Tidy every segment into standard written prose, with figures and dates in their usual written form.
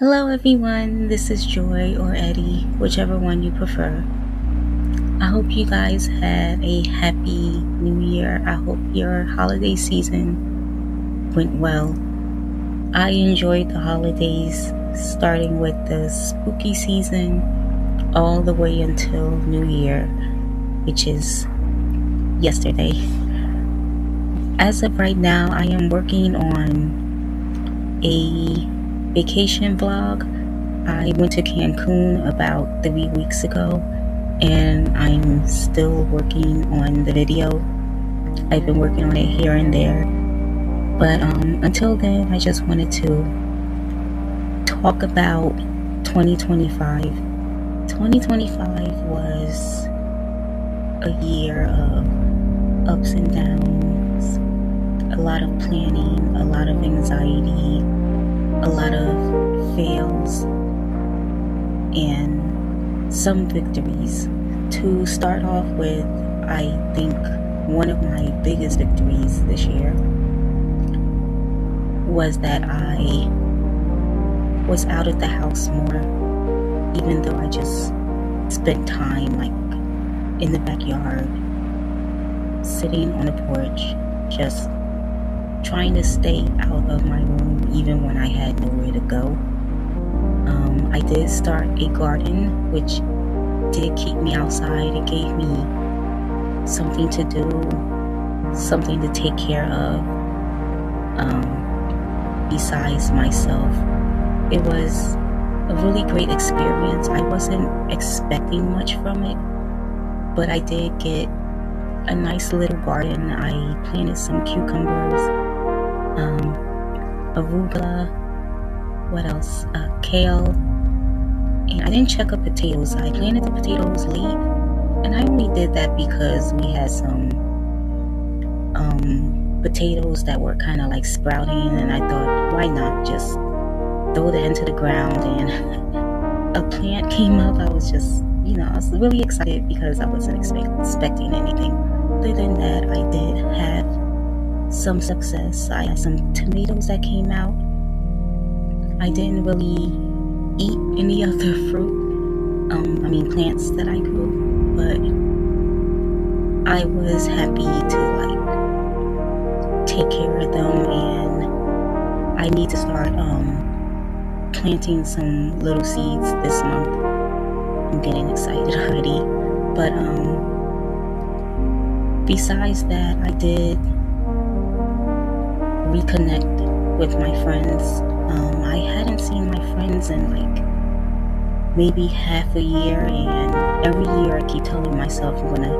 Hello, everyone. This is Joy or Eddie, whichever one you prefer. I hope you guys had a happy new year. I hope your holiday season went well. I enjoyed the holidays, starting with the spooky season all the way until New Year, which is yesterday. As of right now, I am working on a vacation vlog. I went to Cancun about 3 weeks ago, and I'm still working on the video. I've been working on it here and there, but until then, I just wanted to talk about 2025. 2025 was a year of ups and downs, a lot of planning, a lot of anxiety, a lot of fails, and some victories. To start off with, I think one of my biggest victories this year was that I was out of the house more, even though I just spent time in the backyard, sitting on the porch, just trying to stay out of my room even when I had nowhere to go. I did start a garden, which did keep me outside. It gave me something to do, something to take care of, besides myself. It was a really great experience. I wasn't expecting much from it, but I did get a nice little garden. I planted some cucumbers, arugula, what else? Kale. And I didn't check up potatoes. I planted the potatoes late, and I only did that because we had some potatoes that were kind of sprouting, and I thought, why not just throw that into the ground? And a plant came up. I was just, I was really excited because I wasn't expecting anything. Other than that, I did have some success. I had some tomatoes that came out. I didn't really eat any other fruit, plants that I grew, but I was happy to take care of them, and I need to start planting some little seeds this month. I'm getting excited already, but besides that, I did reconnect with my friends. I hadn't seen my friends in maybe half a year, and every year I keep telling myself I'm gonna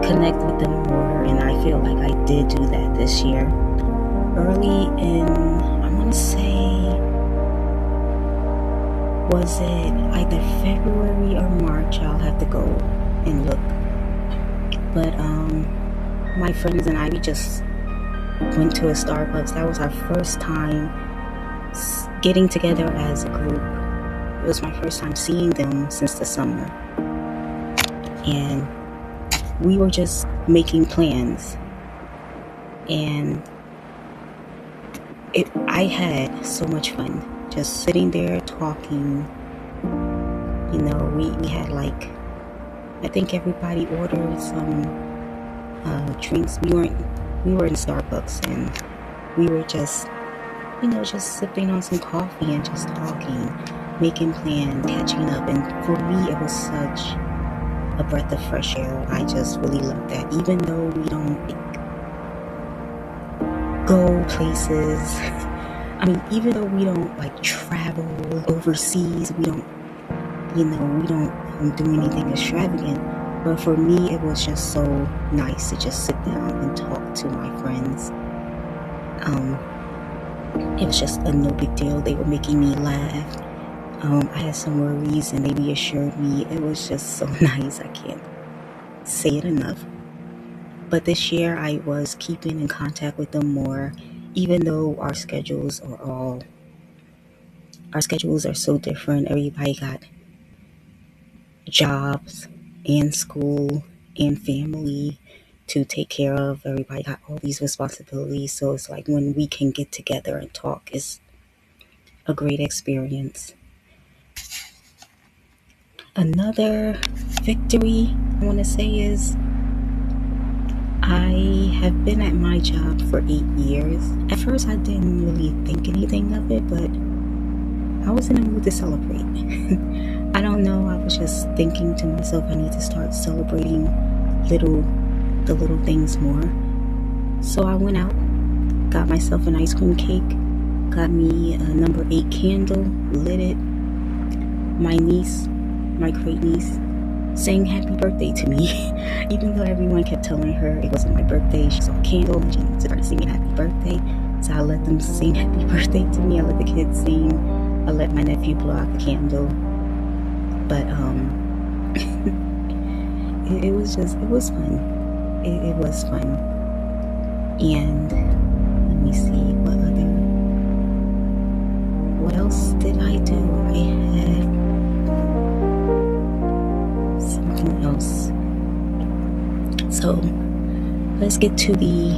connect with them more, and I feel like I did do that this year. Early in, I want to say, was it either February or March? I'll have to go and look. But my friends and I, we just went to a Starbucks. That was our first time getting together as a group. It was my first time seeing them since the summer, and we were just making plans, and I had so much fun just sitting there talking. We had I think everybody ordered some drinks. We were in Starbucks, and we were just just sipping on some coffee and just talking, making plans, catching up. And for me, it was such a breath of fresh air. I just really loved that. Even though we don't go places, even though we don't travel overseas, we don't do anything extravagant. But for me, it was just so nice to just sit down and talk to my friends. It was just a no big deal. They were making me laugh. I had some worries, and they reassured me. It was just so nice. I can't say it enough. But this year, I was keeping in contact with them more, even though our schedules are so different. Everybody got jobs and school and family to take care of. Everybody got all these responsibilities. So it's when we can get together and talk, a great experience. Another victory I want to say is I have been at my job for 8 years. At first, I didn't really think anything of it, but I was in a mood to celebrate. I don't know, I was just thinking to myself, I need to start celebrating the little things more. So I went out, got myself an ice cream cake, got me a number 8 candle, lit it. My niece, my great niece, sang happy birthday to me. Even though everyone kept telling her it wasn't my birthday, she saw a candle and she started singing happy birthday. So I let them sing happy birthday to me. I let the kids sing. I let my nephew blow out the candle. But it was fun. It was fun. And let me see what else did I do? I had something else. So let's get to the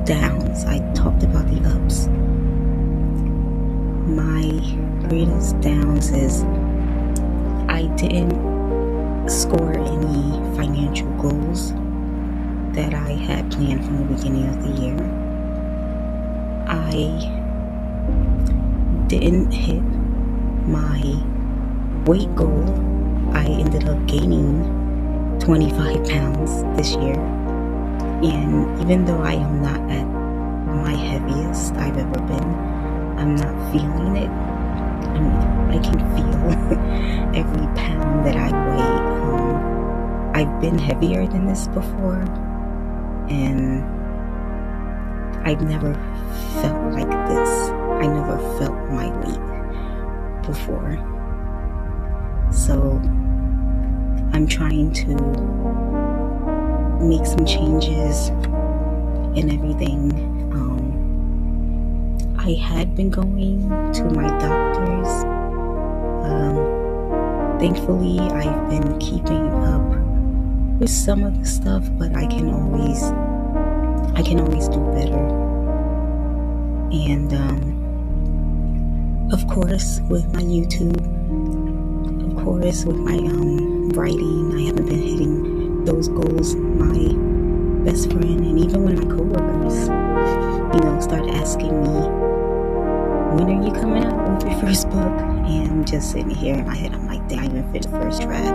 downs. I talked about the ups. My greatest downs is I didn't score any financial goals that I had planned from the beginning of the year. I didn't hit my weight goal. I ended up gaining 25 pounds this year. And even though I am not at my heaviest I've ever been, I'm not feeling it. I can feel every pound that I weigh. I've been heavier than this before, and I've never felt like this. I never felt my weight before. So I'm trying to make some changes and everything. I had been going to my doctors. Thankfully, I've been keeping up with some of the stuff, but I can always do better. And of course, with my YouTube, of course, with my writing, I haven't been hitting those goals. My best friend and even one of my coworkers, started asking me, when are you coming out with your first book? And just sitting here in my head, I'm like, dang, I even finished the first draft.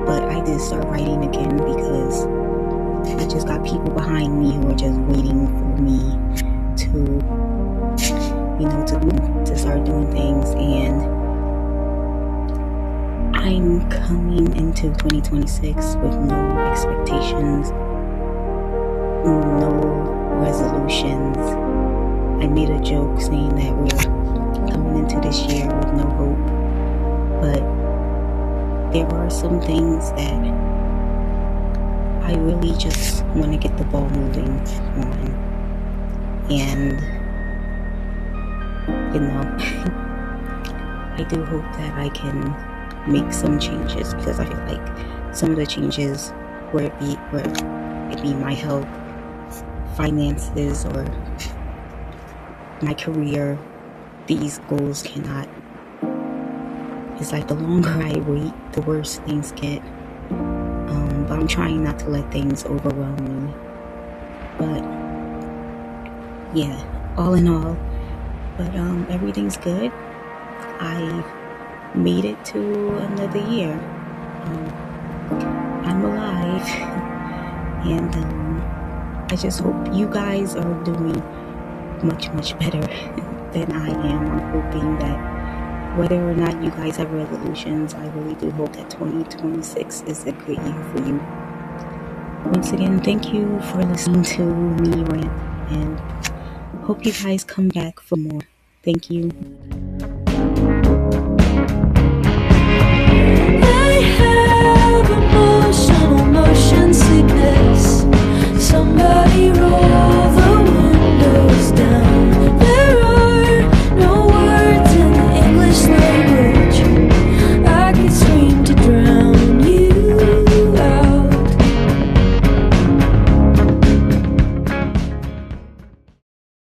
But I did start writing again because I just got people behind me who are just waiting for me to start doing things. And I'm coming into 2026 with no expectations, no resolutions. I made a joke saying that we're coming into this year with no hope, but there are some things that I really just want to get the ball moving on. And I do hope that I can make some changes, because I feel like some of the changes, where it be my health, finances, or my career, these goals cannot. It's like the longer I wait, the worse things get. But I'm trying not to let things overwhelm me. But yeah, all in all, but everything's good. I made it to another year. I'm alive, and I just hope you guys are doing much, much better than I am. I'm hoping that whether or not you guys have resolutions, I really do hope that 2026 is a great year for you. Once again, thank you for listening to me rant, and hope you guys come back for more. Thank you. I have motion sickness. Somebody wrote